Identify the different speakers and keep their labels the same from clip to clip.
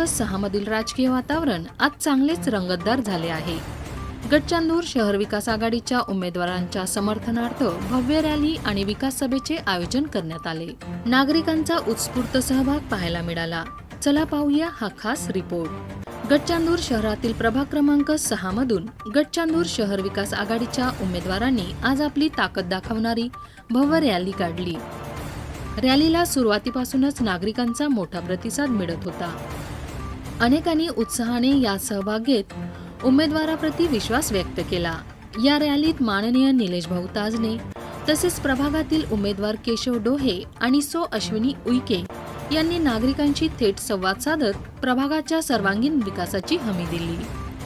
Speaker 1: 6 मधील राजकीय वातावरण आज चांगलेच रंगतदार झाले आहे। गडचांदूर शहर विकास आघाडीच्या उमेदवारांच्या समर्थनार्थ भव्य रॅली आणि विकास सभेचे आयोजन करण्यात आले। नागरिकांचा उत्स्फूर्त सहभाग पाहायला मिळाला। चला पाहूया हा खास रिपोर्ट। गडचांदूर शहरातील प्रभाग क्रमांक 6 मधून गडचांदूर शहर विकास आघाडीच्या उमेदवारांनी आज आपली ताकद दाखवणारी भव्य रॅली काढली। रॅलीला सुरुवातीपासूनच नागरिकांचा मोठा प्रतिसाद मिळत होता। अनेकांनी उत्साहाने यात सहभाग घेत उमेदवाराप्रती विश्वास व्यक्त केला। या रॅलीत माननीय निलेश भाऊ ताजने तसेच प्रभागातील उमेदवार केशव डोहे आणि सो अश्विनी उईके यांनी नागरिकांशी थेट संवाद साधत प्रभागाच्या सर्वांगीण विकासाची हमी दिली।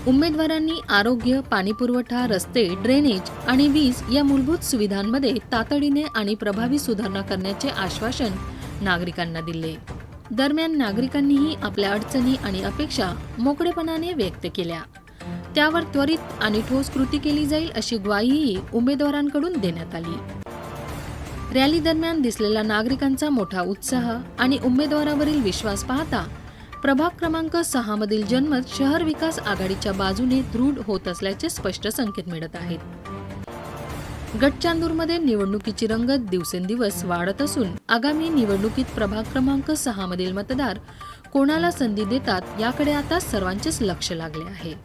Speaker 1: उमेदवारांनी आरोग्य, पाणीपुरवठा, रस्ते, ड्रेनेज आणि वीज या मूलभूत सुविधांमध्ये तातडीने आणि प्रभावी सुधारणा करण्याचे आश्वासन नागरिकांना दिले। दरम्यान नागरिकांनीही आपल्या अडचणी आणि अपेक्षा मोकळेपणाने व्यक्त केल्या। त्यावर त्वरित आणि ठोस कृती केली जाईल अशी ग्वाहीही उमेदवारांकडून देण्यात आली। रॅली दरम्यान दिसलेला नागरिकांचा मोठा उत्साह आणि उमेदवारावरील विश्वास पाहता प्रभाग क्रमांक 6 मधील जनमत शहर विकास आघाडीच्या बाजूने दृढ होत असल्याचे स्पष्ट संकेत मिळत आहेत। गडचांदूरमध्ये निवडणुकीची रंगत दिवसेंदिवस वाढत असून आगामी निवडणुकीत प्रभाग क्रमांक 6 मधील मतदार कोणाला संधी देतात याकडे आता सर्वांचेच लक्ष लागले आहे।